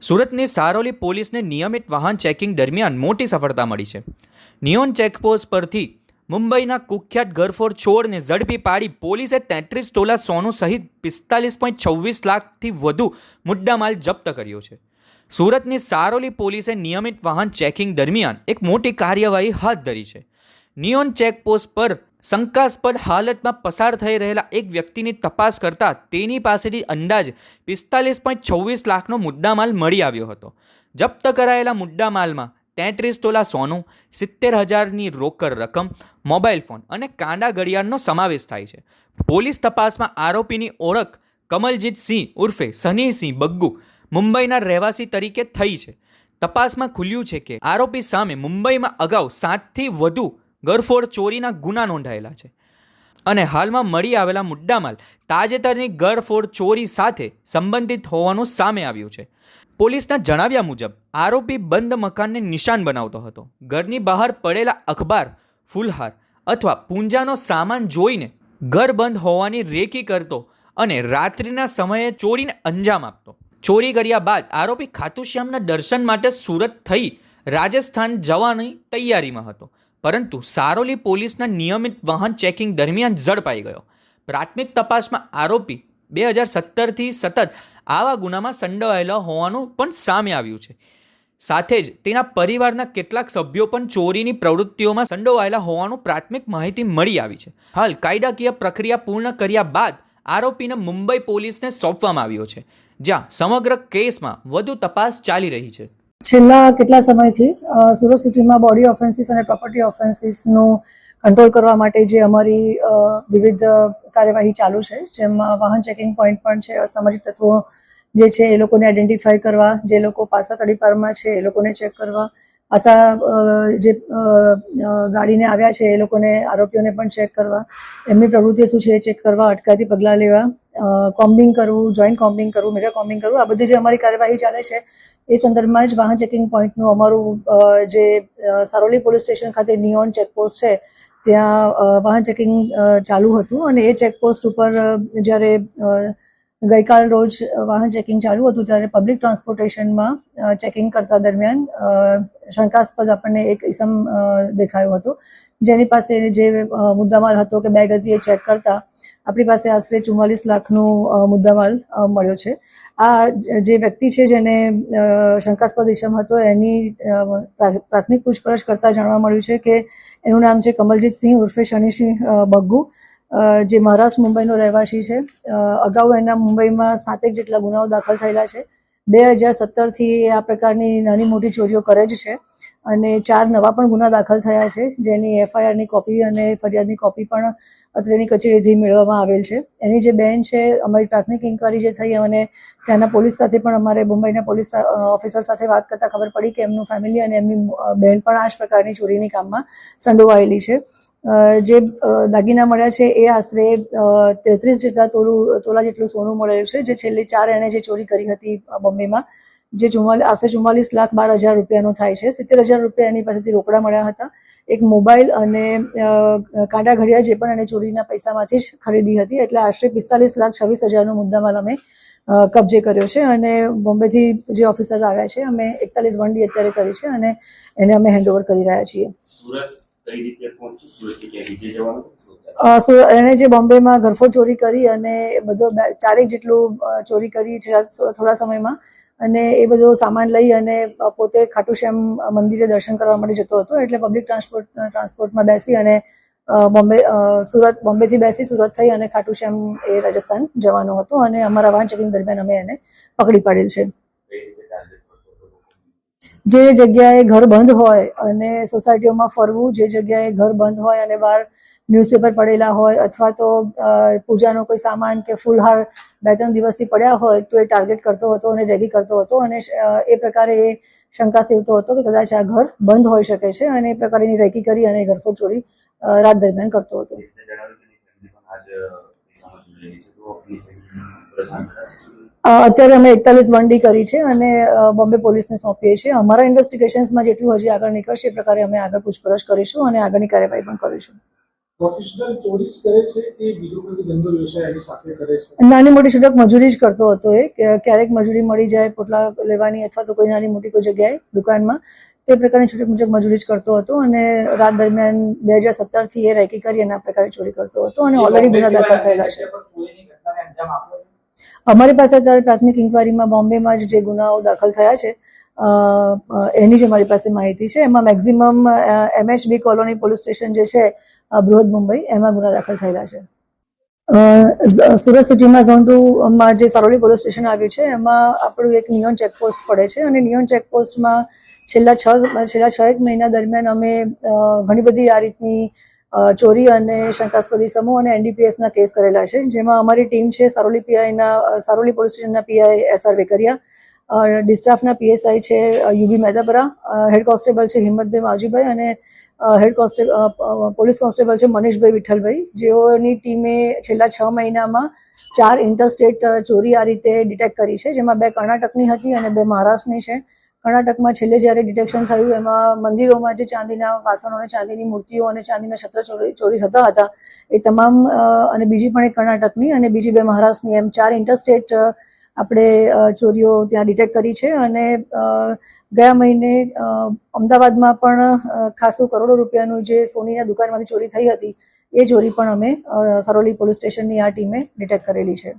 સુરતની સારોલી પોલીસને નિયમિત વાહન ચેકિંગ દરમિયાન મોટી સફળતા મળી છે. નિયોન ચેકપોસ્ટ પરથી મુંબઈના કુખ્યાત ઘરફોડ ચોરને ઝડપી પાડી પોલીસે 33 તોલા સોનું સહિત 45.26 લાખથી વધુ મુદ્દામાલ જપ્ત કર્યો છે. સુરતની સારોલી પોલીસે નિયમિત વાહન ચેકિંગ દરમિયાન એક મોટી કાર્યવાહી હાથ ધરી છે. નિયોન ચેકપોસ્ટ પર શંકાસ્પદ હાલતમાં પસાર થઈ રહેલા એક વ્યક્તિની તપાસ કરતા તેની પાસેથી અંદાજ 45.26 લાખનો મુદ્દામાલ મળી આવ્યો હતો. જપ્ત કરાયેલા મુદ્દામાલમાં 33 તોલા સોનું, 70,000ની રોકડ રકમ, મોબાઈલ ફોન અને કાંડા ઘડિયાળનો સમાવેશ થાય છે. પોલીસ તપાસમાં આરોપીની ઓળખ કમલજીત સિંહ ઉર્ફે સની સિંહ બગ્ગુ મુંબઈના રહેવાસી તરીકે થઈ છે. તપાસમાં ખુલ્યું છે કે આરોપી સામે મુંબઈમાં અગાઉ 7થી વધુ ઘરફોડ ચોરીના ગુના નોંધાયેલા છે અને હાલમાં મળી આવેલા મુદ્દામાલ તાજેતરની ઘરફોડ ચોરી સાથે સંબંધિત હોવાનું સામે આવ્યું છે. પોલીસના જણાવ્યા મુજબ આરોપી બંધ મકાનને નિશાન બનાવતો હતો. ઘરની બહાર પડેલા અખબાર, ફૂલહાર અથવા પૂંજાનો સામાન જોઈને ઘર બંધ હોવાની રેકી કરતો અને રાત્રિના સમયે ચોરીને અંજામ આપતો. ચોરી કર્યા બાદ આરોપી ખાટુશ્યામના દર્શન માટે સુરત થઈ રાજસ્થાન જવાની તૈયારીમાં હતો, પરંતુ સારોલી પોલીસના નિયમિત વાહન ચેકિંગ દરમિયાન ઝડપાઈ ગયો. પ્રાથમિક તપાસમાં આરોપી 2017થી સતત આવા ગુનામાં સંડોવાયેલો હોવાનું પણ સામે આવ્યું છે. સાથે જ તેના પરિવારના કેટલાક સભ્યો પણ ચોરીની પ્રવૃત્તિઓમાં સંડોવાયેલા હોવાનું પ્રાથમિક માહિતી મળી આવી છે. હાલ કાયદાકીય પ્રક્રિયા પૂર્ણ કર્યા બાદ આરોપીને મુંબઈ પોલીસને સોંપવામાં આવ્યો છે, જ્યાં સમગ્ર કેસમાં વધુ તપાસ ચાલી રહી છે. છેલ્લા કેટલા સમયથી સુરત સિટીમાં બોડી ઓફેન્સીસ અને પ્રોપર્ટી ઓફેન્સીસનું કંટ્રોલ કરવા માટે જે અમારી વિવિધ કાર્યવાહી ચાલુ છે, જેમાં વાહન ચેકિંગ પોઈન્ટ પણ છે. અસામાજિક તત્વો જે છે એ લોકોને આઈડેન્ટિફાઈ કરવા, જે લોકો પાસા તડીપારમાં છે એ લોકોને ચેક કરવા, પાસા જે ગાડીને આવ્યા છે એ લોકોને, આરોપીઓને પણ ચેક કરવા, એમની પ્રવૃત્તિ શું છે એ ચેક કરવા, અટકાયતી પગલાં લેવા, કોમ્બિંગ કરવું, જોઈન્ટ કોમ્બિંગ કરવું, મેગા કોમ્બિંગ કરવું, આ બધી જે અમારી કાર્યવાહી ચાલે છે એ સંદર્ભમાં જ વાહન ચેકિંગ પોઈન્ટનું અમારું જે સારોલી પોલીસ સ્ટેશન ખાતે નિયોન ચેકપોસ્ટ છે ત્યાં વાહન ચેકિંગ ચાલુ હતું. અને એ ચેકપોસ્ટ ઉપર જ્યારે ગઈકાલ રોજ વાહન ચેકિંગ ચાલુ હતું ત્યારે પબ્લિક ટ્રાન્સપોર્ટેશનમાં ચેકિંગ કરતા દરમિયાન શંકાસ્પદ આપણને એક ઇસમ દેખાયો હતો, જેની પાસે જે મુદ્દામાલ હતો કે બેગ હતી એ ચેક કરતા આપણી પાસે આશરે 44 લાખનો મુદ્દામાલ મળ્યો છે. આ જે વ્યક્તિ છે જેને શંકાસ્પદ ઇસમ હતો એની પ્રાથમિક પૂછપરછ કરતા જાણવા મળ્યું છે કે એનું નામ છે કમલજીત સિંહ ઉર્ફે શનિસિંહ બગ્ગુ, જે મહારાષ્ટ્ર મુંબઈનો રહેવાસી છે. અગાઉ એના મુંબઈમાં 7 જેટલા ગુનાઓ દાખલ થયેલા છે. 2017થી આ પ્રકારની નાની મોટી ચોરીઓ કરે જ છે અને 4 નવા પણ ગુના દાખલ થયા છે, જેની એફઆઈઆરની કોપી અને ફરિયાદની કોપી પણ અત્રેની કચેરીથી મેળવવામાં આવેલ છે. એની જે બેન છે, અમારી પ્રાથમિક ઇન્કવાયરી જે થઈ અને ત્યાંના પોલીસ સાથે પણ અમારે મુંબઈના પોલીસ ઓફિસર સાથે વાત કરતાં ખબર પડી કે એમનું ફેમિલી અને એમની બેન પણ આ જ પ્રકારની ચોરીની કામમાં સંડોવાયેલી છે. જે દાગીના મળ્યા છે એ આશરે 33 જેટલા તોલા જેટલું સોનું મળેલું છે, જે છેલ્લી 4 એણે જે ચોરી કરી હતી બોમ્બેમાં, જે આશરે 44,12,000 રૂપિયાનો થાય છે. 70,000 રૂપિયા એની પાસેથી રોકડા મળ્યા હતા. એક મોબાઈલ અને કાંડા ઘડિયાળ જે પણ એને ચોરીના પૈસામાંથી જ ખરીદી હતી, એટલે આશરે 45,26,000નો મુદ્દામાલ અમે કબજે કર્યો છે. અને બોમ્બેથી જે ઓફિસર આવ્યા છે, અમે 41 વંડી અત્યારે કરી છે અને એને અમે હેન્ડઓવર કરી રહ્યા છીએ. એને જે બોમ્બેમાં ઘરફોડ ચોરી કરી અને બધો 4 જેટલું ચોરી કરી છે થોડા સમયમાં, અને એ બધો સામાન લઈ અને પોતે ખાટુશ્યામ મંદિરે દર્શન કરવા માટે જતો હતો. એટલે પબ્લિક ટ્રાન્સપોર્ટમાં બેસી અને બોમ્બેથી બેસી સુરત થઈ અને ખાટુશ્યામ એ રાજસ્થાન જવાનો હતો અને અમારા વાહન ચેકિંગ દરમિયાન અમે એને પકડી પાડેલ છે. જે જગ્યાએ ઘર બંધ હોય અને સોસાયટીઓમાં ફરવું, જે જગ્યાએ ઘર બંધ હોય અને બહાર ન્યૂઝપેપર પડેલા હોય અથવા તો પૂજાનો કોઈ સામાન કે ફૂલહાર 2-3 દિવસથી પડ્યા હોય તો એ ટાર્ગેટ કરતો હતો અને રેગી કરતો હતો. અને એ પ્રકારે એ શંકા સેવતો હતો કે કદાચ આ ઘર બંધ હોઈ શકે છે અને એ પ્રકારની રેકી કરી અને ઘરફોડ ચોરી રાત દરમિયાન કરતો હતો. અત્યારે અમે 41 વંડી કરી છે અને બોમ્બે પોલીસને સોંપીએ છીએ. અમારા ઇન્વેસ્ટિગેશન્સમાં જેટલું હજી આગળ નીકળશે એ પ્રકારે અમે આગળ પૂછપરછ કરીશું અને આગળની કાર્યવાહી પણ કરીશું. પ્રોફેશનલ ચોરી જ કરે છે કે બીજો કોઈ ધંધો વ્યવસાય એની સાથે કરે છે? નાની મોટી છૂટક મજૂરી જ કરતો હતો એ ક્યારેક મજૂરી મળી જાય પોટલા લેવાની અથવા તો કોઈ નાની મોટી કોઈ જગ્યાએ દુકાનમાં તે પ્રકારની છૂટક મુજબ મજૂરી જ કરતો હતો અને રાત દરમિયાન 2017થી એ રેકી કરી અને આ પ્રકારે ચોરી કરતો હતો અને ઓલરેડી ગુના દાખલ થયેલા છે. અમારી પાસે અત્યારે પ્રાથમિક ઇન્કવાયરીમાં બોમ્બેમાં જ જે ગુનાઓ દાખલ થયા છે એની જ અમારી પાસે માહિતી છે. એમાં maximum MHB colony police station જે છે બૃહદ મુંબઈ એમાં ગુના દાખલ થયેલા છે. સુરત સિટીમાં ઝોન 2માં જે સારોલી પોલીસ સ્ટેશન આવ્યું છે એમાં આપણું એક નિયોન ચેકપોસ્ટ પડે છે અને નિયોન ચેકપોસ્ટમાં છેલ્લા 6 મહિના દરમિયાન અમે ઘણી બધી આ રીતની ચોરી અને શંકાસ્પદ ઇસમો અને NDPSના કેસ કરેલા છે, જેમાં અમારી ટીમ છે સારોલી પોલીસ સ્ટેશનના PI SR વેકરિયા, ડિસ્ટાફના PSI છે UB મહેદાપરા, હેડ કોન્સ્ટેબલ છે હિંમતભાઈ માવજીભાઈ અને હેડ કોન્સ્ટેબલ પોલીસ કોન્સ્ટેબલ છે મનીષભાઈ વિઠ્ઠલભાઈ, જેઓની ટીમે છેલ્લા 6 મહિનામાં 4 ઇન્ટરસ્ટેટ ચોરી આ રીતે ડિટેક્ટ કરી છે, જેમાં 2 કર્ણાટકની હતી અને 2 મહારાષ્ટ્રની છે. કર્ણાટકમાં છેલ્લે જ્યારે ડિટેક્શન થયું એમાં મંદિરોમાં જે ચાંદીના વાસણો અને ચાંદીની મૂર્તિઓ અને ચાંદીના છત્ર ચોરી થતા હતા એ તમામ અને બીજી પણ એક કર્ણાટકની અને બીજી 2 મહારાષ્ટ્રની એમ 4 ઇન્ટરસ્ટેટ આપણે ચોરીઓ ત્યાં ડિટેક્ટ કરી છે અને ગયા મહિને અમદાવાદમાં પણ ખાસું કરોડો રૂપિયાનું જે સોનીના દુકાનમાંથી ચોરી થઈ હતી એ ચોરી પણ અમે સારોલી પોલીસ સ્ટેશનની આ ટીમે ડિટેક્ટ કરેલી છે.